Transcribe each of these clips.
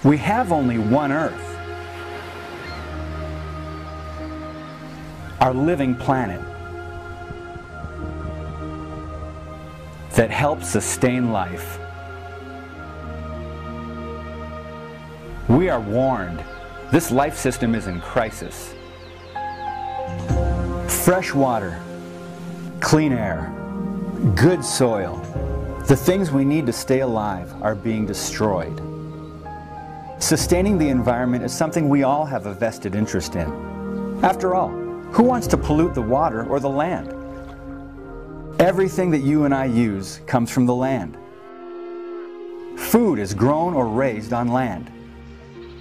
We have only one Earth, our living planet, that helps sustain life. We are warned, this life system is in crisis. Fresh water, clean air, good soil, the things we need to stay alive are being destroyed. Sustaining the environment is something we all have a vested interest in. After all, who wants to pollute the water or the land? Everything that you and I use comes from the land. Food is grown or raised on land.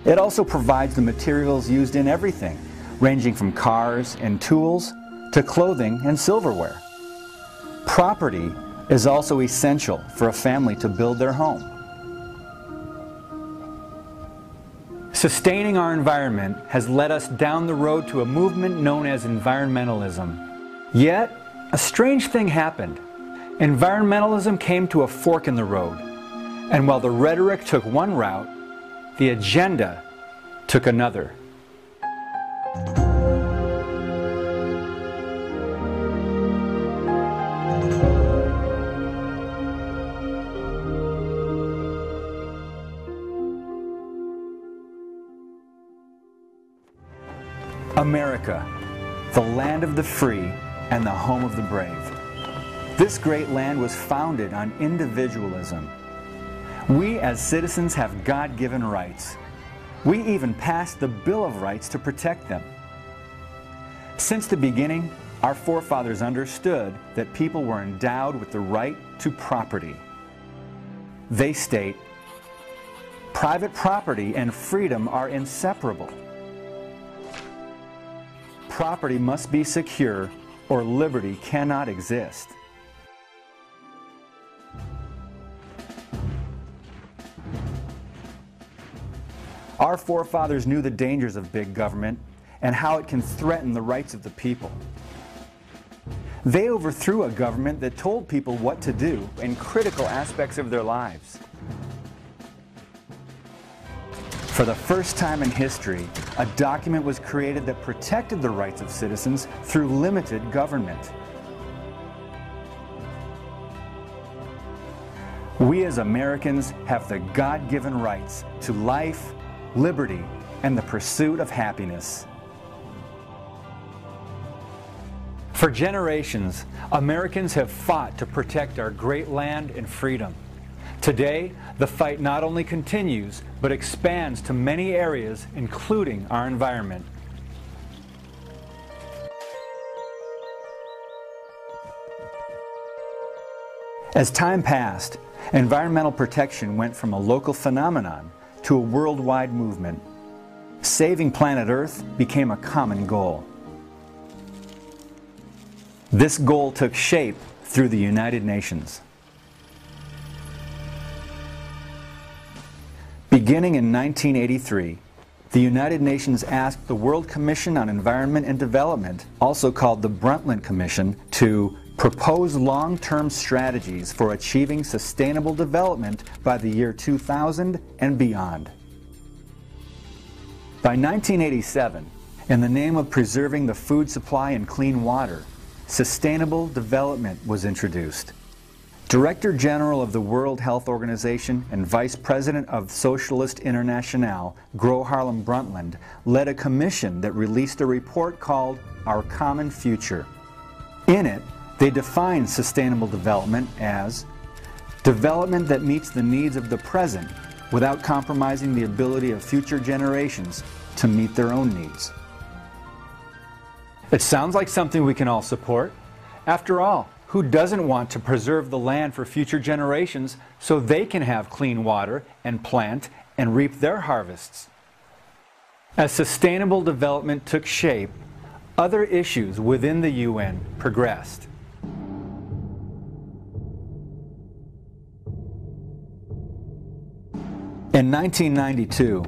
It also provides the materials used in everything, ranging from cars and tools to clothing and silverware. Property is also essential for a family to build their home. Sustaining our environment has led us down the road to a movement known as environmentalism. Yet, a strange thing happened. Environmentalism came to a fork in the road, and while the rhetoric took one route, the agenda took another. America, the land of the free and the home of the brave. This great land was founded on individualism. We as citizens have God-given rights. We even passed the Bill of Rights to protect them. Since the beginning, our forefathers understood that people were endowed with the right to property. They state, private property and freedom are inseparable. Property must be secure or liberty cannot exist. Our forefathers knew the dangers of big government and how it can threaten the rights of the people. They overthrew a government that told people what to do in critical aspects of their lives. For the first time in history, a document was created that protected the rights of citizens through limited government. We as Americans have the God-given rights to life, liberty, and the pursuit of happiness. For generations, Americans have fought to protect our great land and freedom. Today, the fight not only continues, but expands to many areas, including our environment. As time passed, environmental protection went from a local phenomenon to a worldwide movement. Saving planet Earth became a common goal. This goal took shape through the United Nations. Beginning in 1983, the United Nations asked the World Commission on Environment and Development, also called the Brundtland Commission, to propose long-term strategies for achieving sustainable development by the year 2000 and beyond. By 1987, in the name of preserving the food supply and clean water, sustainable development was introduced. Director General of the World Health Organization and Vice President of Socialist Internationale, Gro Harlem Brundtland, led a commission that released a report called Our Common Future. In it, they defined sustainable development as development that meets the needs of the present without compromising the ability of future generations to meet their own needs. It sounds like something we can all support. After all, who doesn't want to preserve the land for future generations so they can have clean water and plant and reap their harvests? As sustainable development took shape, other issues within the UN progressed. In 1992,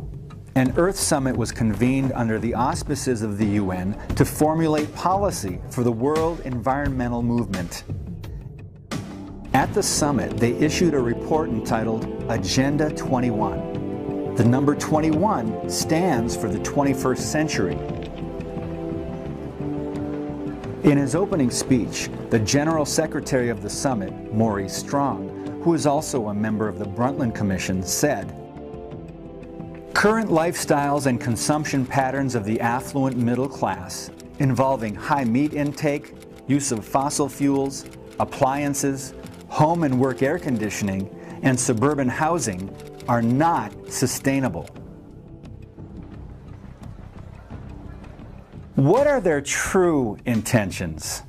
an Earth Summit was convened under the auspices of the UN to formulate policy for the world environmental movement. At the summit, they issued a report entitled Agenda 21. The number 21 stands for the 21st century. In his opening speech, the General Secretary of the Summit, Maurice Strong, who is also a member of the Brundtland Commission, said, "Current lifestyles and consumption patterns of the affluent middle class, involving high meat intake, use of fossil fuels, appliances, home and work air conditioning, and suburban housing, are not sustainable." What are their true intentions?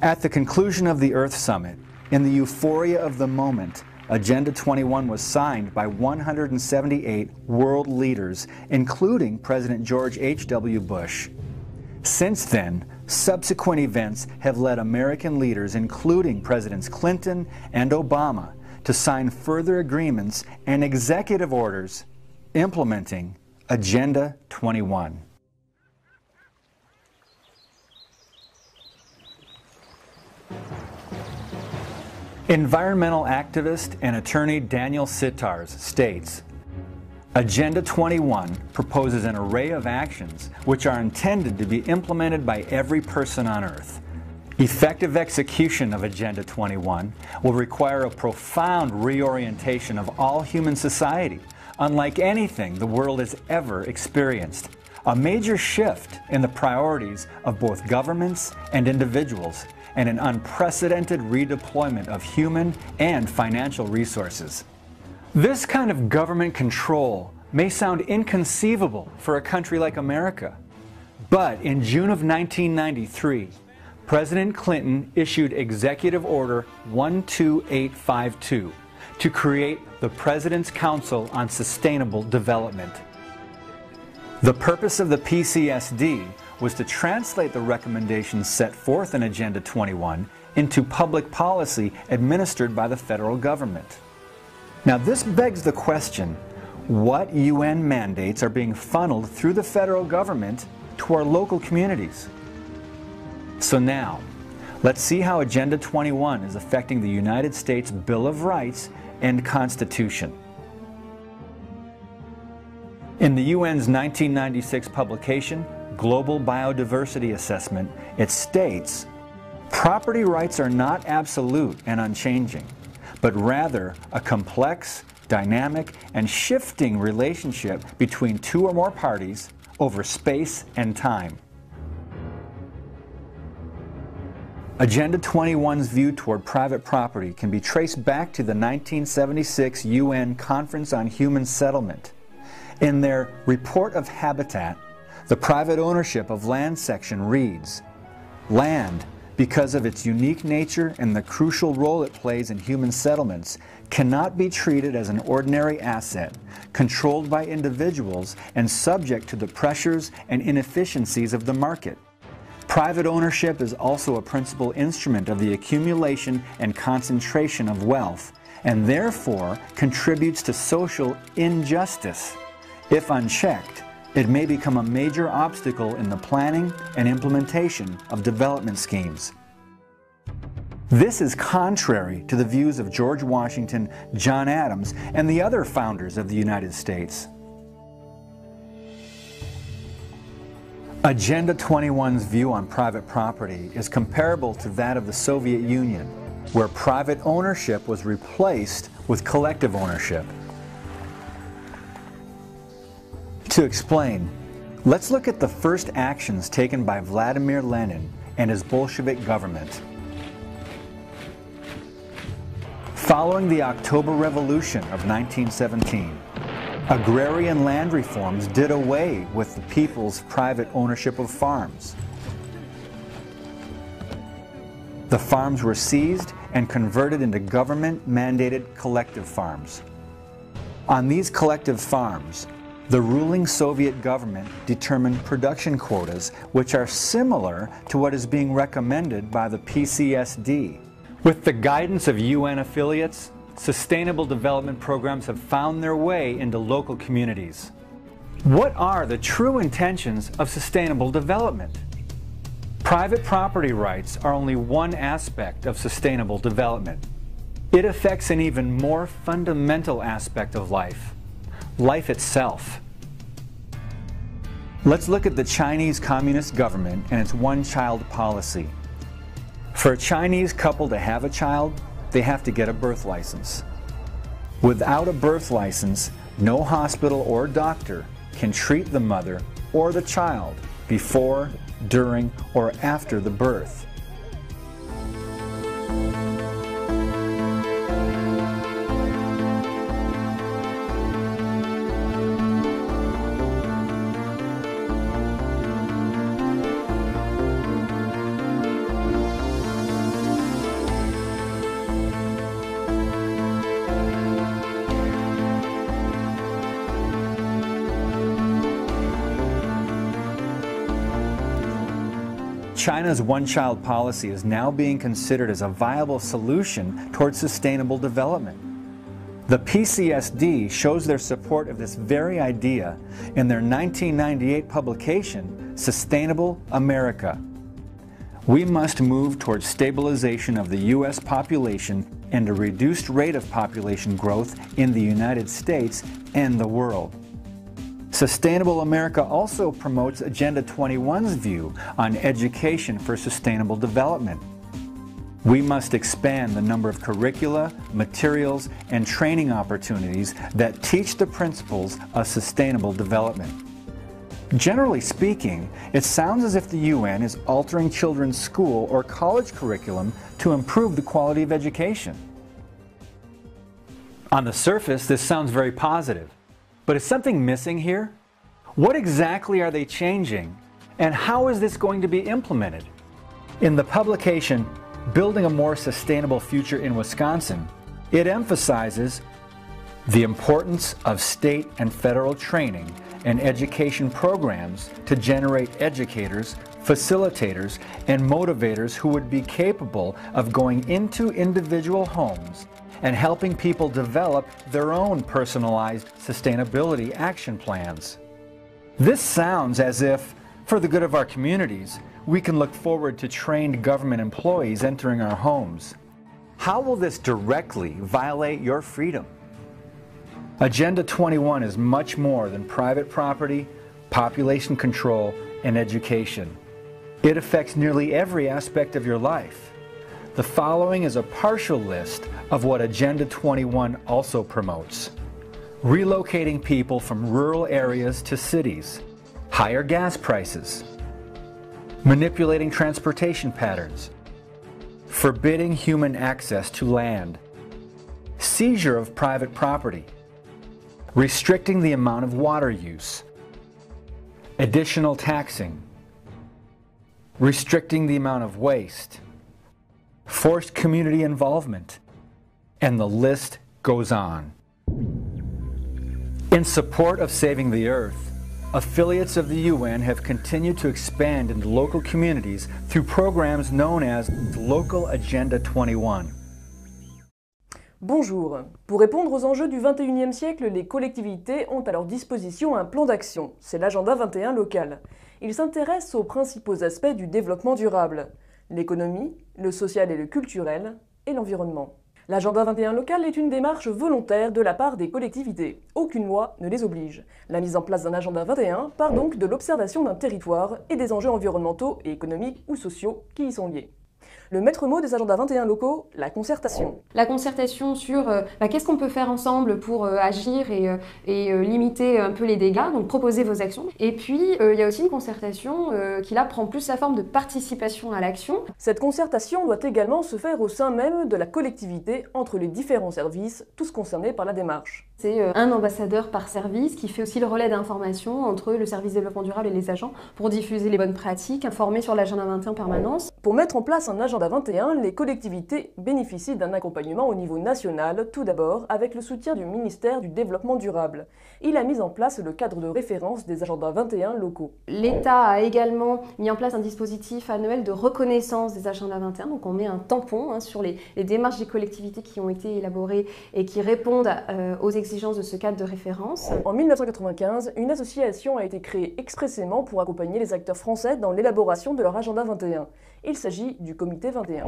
At the conclusion of the Earth Summit, in the euphoria of the moment, Agenda 21 was signed by 178 world leaders, including President George H.W. Bush. Since then, subsequent events have led American leaders, including Presidents Clinton and Obama, to sign further agreements and executive orders implementing Agenda 21. Environmental activist and attorney Daniel Sitars states, "Agenda 21 proposes an array of actions which are intended to be implemented by every person on Earth. Effective execution of Agenda 21 will require a profound reorientation of all human society, unlike anything the world has ever experienced. A major shift in the priorities of both governments and individuals, and an unprecedented redeployment of human and financial resources." This kind of government control may sound inconceivable for a country like America, but in June of 1993, President Clinton issued Executive Order 12852 to create the President's Council on Sustainable Development. The purpose of the PCSD was to translate the recommendations set forth in Agenda 21 into public policy administered by the federal government. Now this begs the question, what UN mandates are being funneled through the federal government to our local communities? So now, let's see how Agenda 21 is affecting the United States Bill of Rights and Constitution. In the UN's 1996 publication, Global Biodiversity Assessment, it states, "Property rights are not absolute and unchanging, but rather a complex, dynamic, and shifting relationship between two or more parties over space and time." Agenda 21's view toward private property can be traced back to the 1976 UN Conference on Human Settlement. In their Report of Habitat, the private ownership of land section reads, "Land, because of its unique nature and the crucial role it plays in human settlements, cannot be treated as an ordinary asset, controlled by individuals and subject to the pressures and inefficiencies of the market. Private ownership is also a principal instrument of the accumulation and concentration of wealth, and therefore contributes to social injustice. If unchecked, it may become a major obstacle in the planning and implementation of development schemes." This is contrary to the views of George Washington, John Adams, and the other founders of the United States. Agenda 21's view on private property is comparable to that of the Soviet Union, where private ownership was replaced with collective ownership. To explain, let's look at the first actions taken by Vladimir Lenin and his Bolshevik government. Following the October Revolution of 1917, agrarian land reforms did away with the people's private ownership of farms. The farms were seized and converted into government-mandated collective farms. On these collective farms, the ruling Soviet government determined production quotas which are similar to what is being recommended by the PCSD. With the guidance of UN affiliates, sustainable development programs have found their way into local communities. What are the true intentions of sustainable development? Private property rights are only one aspect of sustainable development. It affects an even more fundamental aspect of life, life itself. Let's look at the Chinese Communist government and its one-child policy. For a Chinese couple to have a child, they have to get a birth license. Without a birth license, no hospital or doctor can treat the mother or the child before, during, or after the birth. China's one-child policy is now being considered as a viable solution towards sustainable development. The PCSD shows their support of this very idea in their 1998 publication, Sustainable America. We must move towards stabilization of the U.S. population and a reduced rate of population growth in the United States and the world. Sustainable America also promotes Agenda 21's view on education for sustainable development. We must expand the number of curricula, materials, and training opportunities that teach the principles of sustainable development. Generally speaking, it sounds as if the UN is altering children's school or college curriculum to improve the quality of education. On the surface, this sounds very positive. But is something missing here? What exactly are they changing, and how is this going to be implemented? In the publication, Building a More Sustainable Future in Wisconsin, it emphasizes the importance of state and federal training and education programs to generate educators, facilitators, and motivators who would be capable of going into individual homes and helping people develop their own personalized sustainability action plans. This sounds as if, for the good of our communities, we can look forward to trained government employees entering our homes. How will this directly violate your freedom? Agenda 21 is much more than private property, population control, and education. It affects nearly every aspect of your life. The following is a partial list of what Agenda 21 also promotes. Relocating people from rural areas to cities, higher gas prices, manipulating transportation patterns, forbidding human access to land, seizure of private property, restricting the amount of water use, additional taxing, restricting the amount of waste, forced community involvement, and the list goes on. In support of saving the Earth, affiliates of the UN have continued to expand into local communities through programs known as Local Agenda 21. Bonjour. Pour répondre aux enjeux du XXIe siècle, les collectivités ont à leur disposition un plan d'action. C'est l'agenda 21 local. Il s'intéresse aux principaux aspects du développement durable: l'économie, le social et le culturel, et l'environnement. L'agenda 21 local est une démarche volontaire de la part des collectivités. Aucune loi ne les oblige. La mise en place d'un agenda 21 part donc de l'observation d'un territoire et des enjeux environnementaux et économiques ou sociaux qui y sont liés. Le maître mot des agendas 21 locaux, la concertation. La concertation sur qu'est-ce qu'on peut faire ensemble pour agir et limiter un peu les dégâts, donc proposer vos actions. Et puis, il y a aussi une concertation qui là prend plus la forme de participation à l'action. Cette concertation doit également se faire au sein même de la collectivité entre les différents services, tous concernés par la démarche. C'est un ambassadeur par service qui fait aussi le relais d'information entre le service développement durable et les agents pour diffuser les bonnes pratiques, informer sur l'agenda 21 en permanence. Pour mettre en place un agenda 21, les collectivités bénéficient d'un accompagnement au niveau national, tout d'abord avec le soutien du ministère du Développement durable. Il a mis en place le cadre de référence des agendas 21 locaux. L'État a également mis en place un dispositif annuel de reconnaissance des agendas 21, donc on met un tampon sur les démarches des collectivités qui ont été élaborées et qui répondent aux exigences de ce cadre de référence. En 1995, une association a été créée expressément pour accompagner les acteurs français dans l'élaboration de leur agenda 21. Il s'agit du Comité 21.